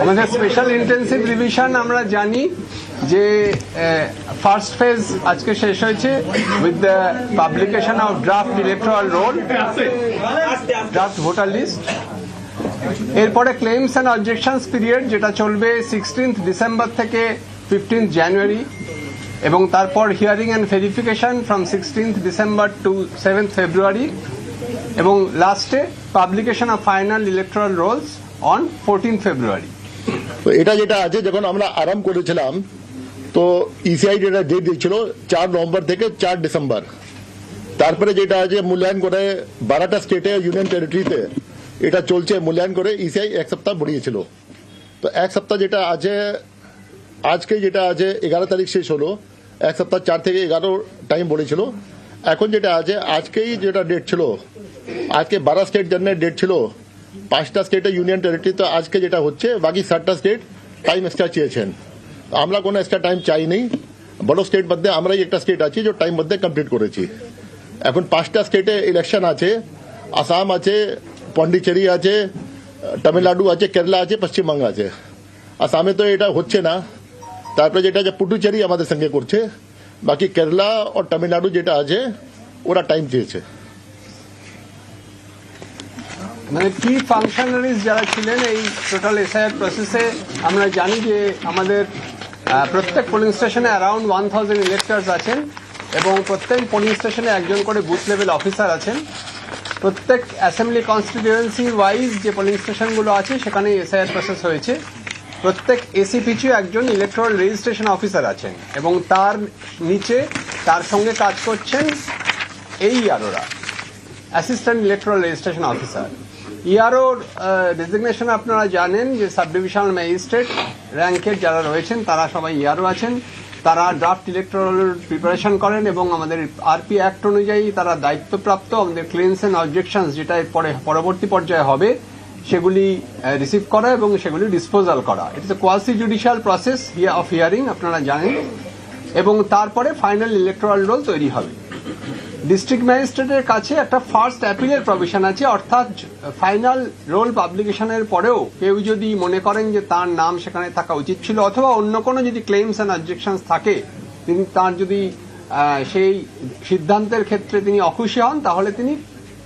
আমাদের special intensive revision আমরা জানি যে ফার্স্ট ফেজ আজকে শেষ হয়েছে with the publication of draft electoral roll, draft voter list. এরপরে ক্লেমস অ্যান্ড অবজেকশনস পিরিয়ড যেটা চলবে 16th ডিসেম্বর থেকে 15th জানুয়ারি, এবং তারপর hearing and verification from 16th December to 7th February, এবং লাস্টে publication of final electoral rolls on 14th February. তো এটা যেটা আছে যখন আমরা আরম্ভ করেছিলাম তো ইসিআই যেটা ডেট দিয়েছিল 4 নভেম্বর থেকে 4 ডিসেম্বর, তারপরে যেটা আছে মূল্যায়ন করে 12টা স্টেটে ইউনিয়ন টেরিটরিতে এটা চলছে, মূল্যায়ন করে ইসিআই এক সপ্তাহ বাড়িয়েছিল। তো এক সপ্তাহ যেটা আছে আজকে যেটা আছে 11 তারিখ শেষ হলো, এক সপ্তাহ 4 থেকে 11 টাইম বলেছিল। এখন যেটা আছে আজকেই যেটা ডেট ছিল, আজকে 12 স্টেট জন্য ডেট ছিল, 5টা স্টেটে ইউনিয়ন টেরিটরি, তো আজকে যেটা হচ্ছে বাকি 7টা স্টেট টাইম এক্সট্রা চেয়েছেন। আমরা কোনো এক্সট্রা টাইম চাই নেই, বড় স্টেট মধ্যে আমরাই একটা স্টেট আছি যে টাইম মধ্যে কমপ্লিট করেছি। এখন 5টা স্টেটে ইলেকশন আছে, আসাম আছে, পন্ডিচেরি আছে, তামিলনাড়ু আছে, কেরালা আছে, পশ্চিমবঙ্গ আছে। আসামে তো এটা হচ্ছে না, তারপরে যেটা যে পুডুচেরি আমাদের সঙ্গে করছে, বাকি কেরালা আর তামিলনাড়ু যেটা আছে ওরা টাইম চেয়েছে। মানে কি ফাংশনারিজ যারা ছিলেন এই টোটাল এসআইআর প্রসেসে, আমরা জানি যে আমাদের প্রত্যেক পোলিং স্টেশনে অ্যারাউন্ড 1000 ইলেক্টর্স আছেন, এবং প্রত্যেক পোলিং স্টেশনে একজন করে বুথ লেভেল অফিসার আছেন। প্রত্যেক অ্যাসেম্বলি কনস্টিটিউয়েন্সি ওয়াইজ যে পোলিং স্টেশনগুলো আছে সেখানে এসআইআর প্রসেস হয়েছে। প্রত্যেক এসি পিছু একজন ইলেকট্রাল রেজিস্ট্রেশন অফিসার আছেন, এবং তার নিচে তার সঙ্গে কাজ করছেন এই ইয়ারোরা, অ্যাসিস্ট্যান্ট ইলেকট্রাল রেজিস্ট্রেশন অফিসার। ইয়ারোর ডেজিগনেশন আপনারা জানেন যে সাব ডিভিশনাল ম্যাজিস্ট্রেট র্যাঙ্কের যারা রয়েছেন তারা সবাই ইয়ারো আছেন। তারা ড্রাফট ইলেকট্রাল প্রিপারেশন করেন, এবং আমাদের আরপি অ্যাক্ট অনুযায়ী তারা দায়িত্বপ্রাপ্ত আমাদের ক্লেমস অ্যান্ড অবজেকশনস যেটা পরবর্তী পর্যায়ে হবে সেগুলি রিসিভ করা এবং সেগুলি ডিসপোজাল করা। It is a quasi judicial process of hearing, আপনারা জানেন। এবং তারপরে ফাইনাল ইলেকট্রাল রোল তৈরি হবে। ডিস্ট্রিক্ট ম্যাজিস্ট্রেটের কাছে একটা ফার্স্ট অ্যাপিলের প্রভিশন আছে, অর্থাৎ ফাইনাল রোল পাবলিকেশনের পরেও কেউ যদি মনে করেন যে তার নাম সেখানে থাকা উচিত ছিল, অথবা অন্য কোনো যদি ক্লেমস অ্যান্ড অবজেকশনস থাকে, তিনি তার যদি সেই সিদ্ধান্তের ক্ষেত্রে তিনি অখুশি হন, তাহলে তিনি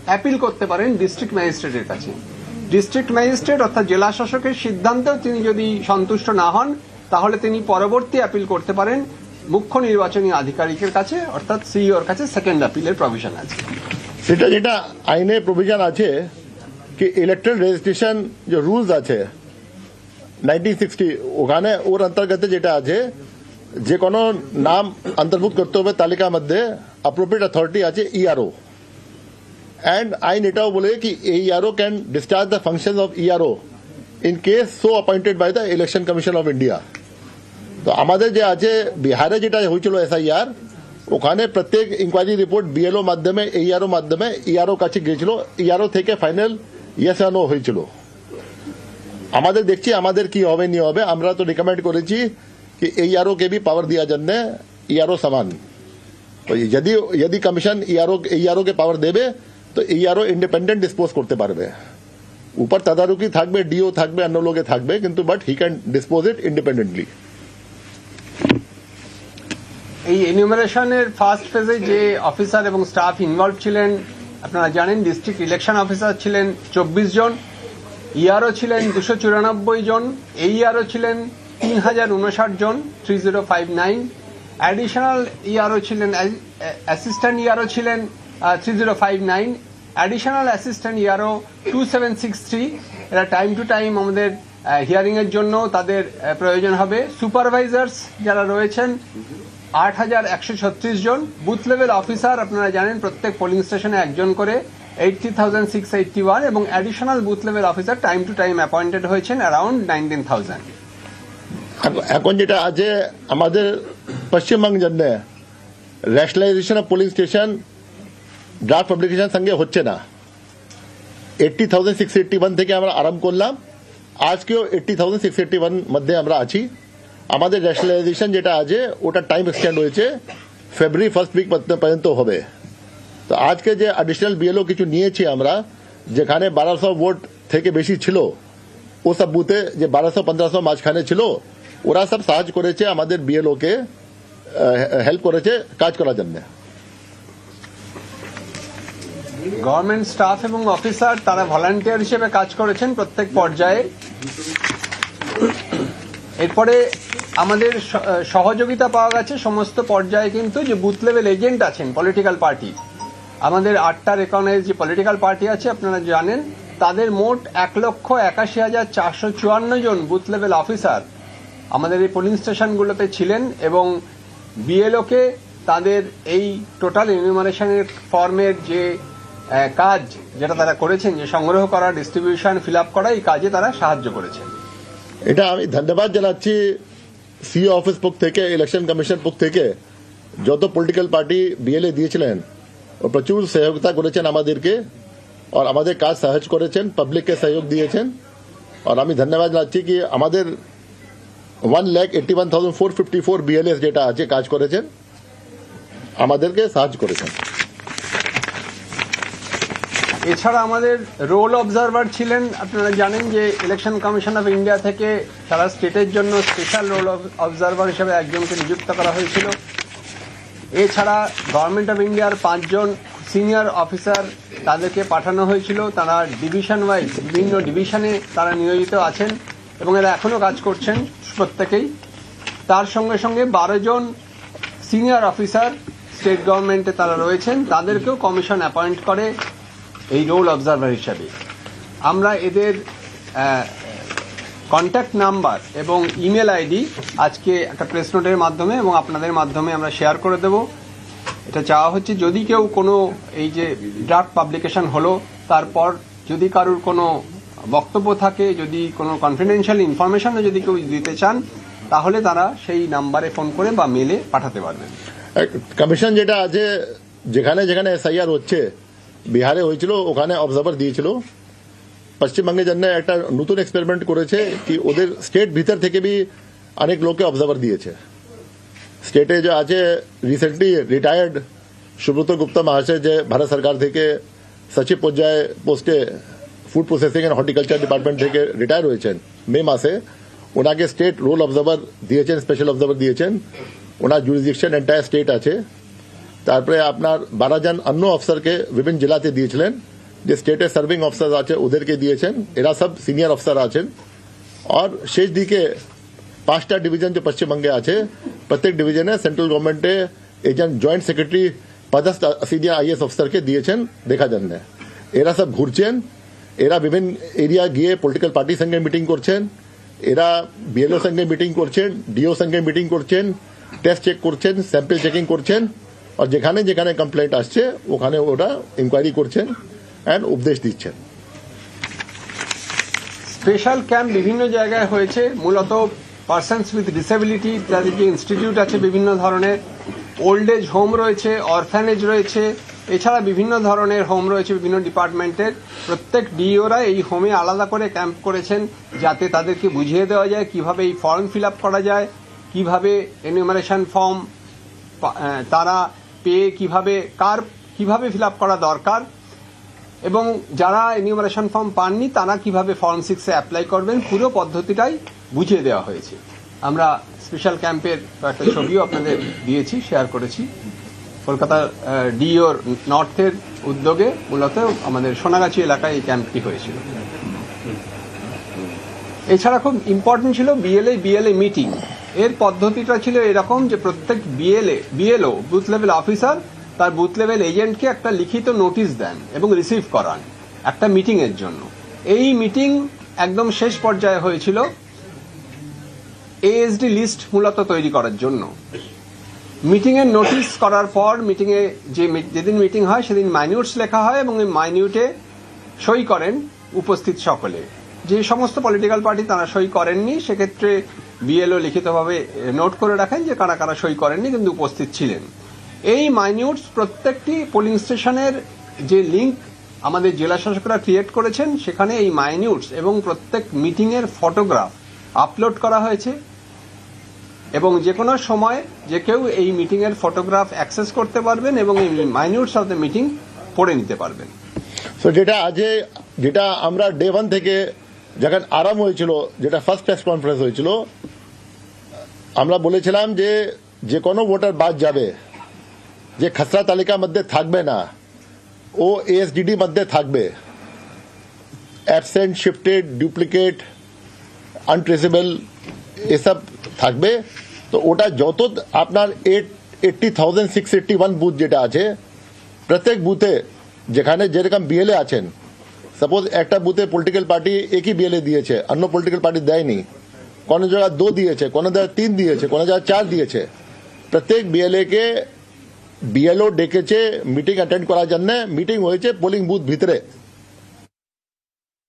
অ্যাপিল করতে পারেন ডিস্ট্রিক্ট ম্যাজিস্ট্রেটের কাছে। ডিস্ট্রিক্ট ম্যাজিস্ট্রেট অর্থাৎ জেলা শাসকের সিদ্ধান্তেও তিনি যদি সন্তুষ্ট না হন, তাহলে তিনি পরবর্তী অ্যাপিল করতে পারেন মুখ্য নির্বাচনী আধিকারিকের কাছে, অর্থাৎ সিইওর কাছে সেকেন্ড অ্যাপিলের প্রভিশন আছে। সেটা যেটা আইনে প্রভিশন আছে কি ইলেকট্রাল রেজিস্ট্রেশন যে রুলস আছে 1960 ওখানে ওর অন্তর্গত যেটা আছে যে কোনো নাম অন্তর্ভুক্ত করতে হবে তালিকার মধ্যে অ্যাপ্রোপ্রিয়েট অথরিটি আছে ইআরও। and আইন এটাও বলে কি ERO can discharge the functions of ERO in case so appointed by the election commission of India. তো আমাদের যে আছে বিহারে যেটা হয়েছিল এসআইআর, ওখানে প্রত্যেক ইনকোয়ারি রিপোর্ট বিএলও মাধ্যমে ইআরও মাধ্যমে ইআরও কাছে গিয়েছিল, ইআরও থেকে ফাইনাল ইয়েস আর নো হয়েছিল। আমাদের দেখছি আমাদের কি হবে নি হবে, আমরা তো রিকমেন্ড করেছি कि इआरओ के भी पावर दिया जन्ने इआरओ समान। तो यदि कमीशन इआरओ के पावर देवे तो इआरओ इंडिपेंडेंट डिस्पोज करते पारबे, ऊपर तदारुकी থাকবে, ডিও থাকবে, অন্য লোকে থাকবে, কিন্তু but he can dispose it independently. এই এনিউমারেশনের ফার্স্ট ফেজে যে অফিসার এবং স্টাফ ইনভলভ ছিলেন আপনারা জানেন, ডিস্ট্রিক্ট ইলেকশন অফিসার ছিলেন 24 জন, ইআরও ছিলেন 294 জন, এইআরও ছিলেন 3059 জন 3059, অ্যাডিশনাল ইআরও ছিলেন, অ্যাসিস্ট্যান্ট ইআরও ছিলেন 3059, অ্যাডিশনাল অ্যাসিস্ট্যান্ট ইআরও 2763। এরা টাইম টু টাইম আমাদের হিয়ারিং এর জন্য তাদের প্রয়োজন হবে। সুপারভাইজার্স যারা রয়েছেন 8136 জন, বুথ লেভেল অফিসার আপনারা জানেন প্রত্যেক পোলিং স্টেশনে একজন করে 80,681, এবং additional booth level officer time to time appointed হয়েছেন অ্যারাউন্ড 19,000। এখন যেটা আছে আমাদের পশ্চিমবঙ্গ জন্য rationalisation of polling station draft publication সঙ্গে হচ্ছে না। 80,681 থেকে আমরা আরম্ভ করলাম, আজকেও 80,681 মধ্যে আমরা আছি। আমাদের রেশনালাইজেশন যেটা আছে ওটা টাইম এক্সটেন্ড হয়েছে, ফেব্রুয়ারি ফার্স্ট উইক পর্যন্ত হবে। তো আজকে যে অ্যাডিশনাল বিএলও কিছু নিয়েছি আমরা, যেখানে 1200 ভোট থেকে বেশি ছিল, ও সব বুথে যে 1200-1500 মাঝখানে ছিল ওরা সব সাহায্য করেছে আমাদের বিএলও কে হেল্প করেছে কাজ করার জন্য। গভর্নমেন্ট স্টাফ এবং অফিসার তারা ভলান্টিয়ার হিসেবে কাজ করেছেন প্রত্যেক পর্যায়ে। এরপরে আমাদের সহযোগিতা পাওয়া গেছে সমস্ত পর্যায়ে, কিন্তু যে বুথ লেভেল এজেন্ট আছেন পলিটিক্যাল পার্টি, আমাদের 8টা রেকগনাইজ যে পলিটিক্যাল পার্টি আছে আপনারা জানেন, তাদের মোট 1,81,454 জন বুথ লেভেল অফিসার আমাদের এই পোলিং স্টেশনগুলোতে ছিলেন এবং বিএলওকে তাদের এই টোটাল এনিউমারেশনের ফর্মের যে কাজ যেটা তারা করেছেন, যে সংগ্রহ করা, ডিস্ট্রিবিউশন, ফিল আপ করা, এই কাজে তারা সাহায্য করেছেন। এটা আমি ধন্যবাদ জানাচ্ছি সিও অফিস পক্ষ থেকে, ইলেকশন কমিশন পক্ষ থেকে যত পলিটিক্যাল পার্টি বিএলএ দিয়েছিলেন ও প্রচুর সহযোগিতা করেছেন আমাদেরকে, আর আমাদের কাজ সহজ করেছেন, পাবলিককে সহযোগ দিয়েছেন। আর আমি ধন্যবাদ জানাচ্ছি কি আমাদের 1,81,454 বিএলএস যেটা আছে কাজ করেছেন, আমাদেরকে সাহায্য করেছেন। এছাড়া আমাদের রোল অবজারভার ছিলেন, আপনারা জানেন যে ইলেকশন কমিশন অফ ইন্ডিয়া থেকে সারা স্টেটের জন্য স্পেশাল রোল অবজারভার হিসেবে একজনকে নিযুক্ত করা হয়েছিল। এছাড়া গভর্নমেন্ট অফ ইন্ডিয়ার 5 জন সিনিয়র অফিসার তাদেরকে পাঠানো হয়েছিল, তারা ডিভিশন ওয়াইজ বিভিন্ন ডিভিশনে তারা নিয়োজিত আছেন এবং এরা এখনও কাজ করছেন প্রত্যেকেই। তার সঙ্গে সঙ্গে 12 জন সিনিয়র অফিসার স্টেট গভর্নমেন্টে তারা রয়েছেন, তাদেরকেও কমিশন অ্যাপয়েন্ট করে এই রোল অবজারভার হিসাবে। আমরা এদের কন্ট্যাক্ট নাম্বার এবং ইমেল আইডি আজকে একটা প্রেস নোটের মাধ্যমে এবং আপনাদের মাধ্যমে আমরা শেয়ার করে দেব। এটা চাওয়া হচ্ছে যদি কেউ কোনো এই যে ড্রাফট পাবলিকেশন হলো তারপর যদি কারুর কোনো বক্তব্য থাকে, যদি কোনো কনফিডেন্সিয়াল ইনফরমেশনও যদি কেউ দিতে চান, তাহলে তারা সেই নাম্বারে ফোন করে বা মেলে পাঠাতে পারবেন। কমিশন যেটা আছে যেখানে যেখানে এসআইআর হচ্ছে, বিহারে হয়েছিল ওখানে অবজার্ভার দিয়েছিল। পশ্চিমবঙ্গের জন্য একটা নতুন এক্সপেরিমেন্ট করেছে কি ওদের স্টেট ভিতর থেকে বি অনেক লোককে অবজার্ভার দিয়েছে। স্টেটে যে আছে রিসেন্টলি রিটায়ার্ড সুব্রত গুপ্তা মহাশয় যে ভারত সরকার থেকে সচিব পর্যায়ে পোস্টে food processing and horticulture department থেকে রিটায়ার হয়েছেন মে মাসে, ওনাকে স্টেট রোল অবজার্ভার দিয়েছেন, স্পেশাল অবজার্ভার দিয়েছেন। ওনার জুরিসডিকশন এন্টায়ার স্টেট আছে। তারপরে আপনার 12 জন অন্য অফিসারকে বিভিন্ন জেলাতে দিয়েছিলেন, যে স্টেটে সার্ভিং অফিসার আছে ওদেরকে দিয়েছেন, এরা সব সিনিয়র অফিসার আছেন। আর শেষ দিকে 5টা ডিভিশন যে পশ্চিমবঙ্গে আছে, প্রত্যেক ডিভিশনে সেন্ট্রাল গভর্নমেন্টে একজন জয়েন্ট সেক্রেটারি পদস্থ সিনিয়র আইএস অফিসারকে দিয়েছেন দেখার জন্য। এরা সব ঘুরছেন, এরা বিভিন্ন এরিয়া গিয়ে পলিটিক্যাল পার্টির সঙ্গে মিটিং করছেন, এরা বিএলও সঙ্গে মিটিং করছেন, ডিও সঙ্গে মিটিং করছেন, টেস্ট চেক করছেন, স্যাম্পল চেকিং করছেন, আর যেখানে যেখানে কমপ্লেন্ট আসছে ওখানে ওরা ইনকোয়ারি করছেন এন্ড উপদেশ দিচ্ছেন। স্পেশাল ক্যাম্প বিভিন্ন জায়গায় হয়েছে, মূলত পার্সনস উইথ ডিসেবিলিটি তাদের যে ইনস্টিটিউট আছে বিভিন্ন ধরনের, ওল্ড এজ হোম রয়েছে, অরফ্যানেজ রয়েছে, এছাড়া বিভিন্ন ধরনের হোম রয়েছে বিভিন্ন ডিপার্টমেন্টের। প্রত্যেক ডিওরা এই হোমে আলাদা করে ক্যাম্প করেছেন যাতে তাদেরকে বুঝিয়ে দেওয়া যায় কিভাবে এই ফর্ম ফিল আপ করা যায়, কিভাবে এনিউমারেশন ফর্ম তারা পেয়ে কিভাবে ফিল আপ করা দরকার, এবং যারা এনিউমারেশন ফর্ম পাননি তারা কিভাবে ফর্ম 6-এ অ্যাপ্লাই করবেন, পুরো পদ্ধতিটাই বুঝিয়ে দেওয়া হয়েছে। আমরা স্পেশাল ক্যাম্পের একটা ছবিও আপনাদের দিয়েছি, শেয়ার করেছি। কলকাতা ডিও নর্থের উদ্যোগে মূলত আমাদের সোনাগাছি এলাকায় এই ক্যাম্পটি হয়েছিল। এছাড়া খুব ইম্পর্টেন্ট ছিল বিএলএ মিটিং। এর পদ্ধতিটা ছিল এরকম যে প্রত্যেক বিএলও বুথ লেভেল অফিসার তার বুথ লেভেল এজেন্টকে একটা লিখিত নোটিশ দেন এবং রিসিভ করান একটা মিটিং এর জন্য। এই মিটিং একদম শেষ পর্যায়ে হয়েছিল এএসডি লিস্ট মূলত তৈরি করার জন্য। মিটিং এর নোটিশ করার পর মিটিংয়ে যেদিন মিটিং হয় সেদিন মাইনিউটস লেখা হয় এবং এই মাইনিউটে সই করেন উপস্থিত সকলে। যে সমস্ত পলিটিক্যাল পার্টি তারা সই করেননি সেক্ষেত্রে বিএলও লিখিতভাবে নোট করে রাখেন যে কারা কারা সই করেননি কিন্তু উপস্থিত ছিলেন। এই মাইনিউটস প্রত্যেকটি পোলিং স্টেশনের যে লিঙ্ক আমাদের জেলা শাসকরা ক্রিয়েট করেছেন সেখানে এই মাইনিউটস এবং প্রত্যেক মিটিং এর ফটোগ্রাফ আপলোড করা হয়েছে এবং যে কোনো সময় যে কেউ এই মিটিং এর ফটোগ্রাফ অ্যাক্সেস করতে পারবেন এবং এই মাইনিউটস অফ দ্য মিটিং পড়ে নিতে পারবেন। যেটা আমরা ডে 1 থেকে যখন আরাম হয়েছিল, যেটা ফার্স্ট প্রেস কনফারেন্স হয়েছিল, আমরা বলেছিলাম যে যে কোনো ভোটার বাদ যাবে, যে খসড়া তালিকার মধ্যে থাকবে না ও এএসডিডি মধ্যে থাকবে, অ্যাবসেন্ট, শিফটেড, ডুপ্লিকেট, আনট্রেসেবল এসব থাকবে। তো ওটা যত আপনার 80,681 বুথ যেটা আছে, প্রত্যেক বুথে যেখানে যেরকম বিএলএ আছেন, সাপোজ একটা বুথে পলিটিক্যাল পার্টি একই বিএলএ দিয়েছে, অন্য পলিটিক্যাল পার্টি দেয়নি, কোনো জায়গায় 2 দিয়েছে, কোনো জায়গায় 3 দিয়েছে, কোনো জায়গায় 4 দিয়েছে, প্রত্যেক বিএলএ কে বিএলও ডেকেছে মিটিং অ্যাটেন্ড করার জন্য। মিটিং হয়েছে পোলিং বুথ ভিতরে।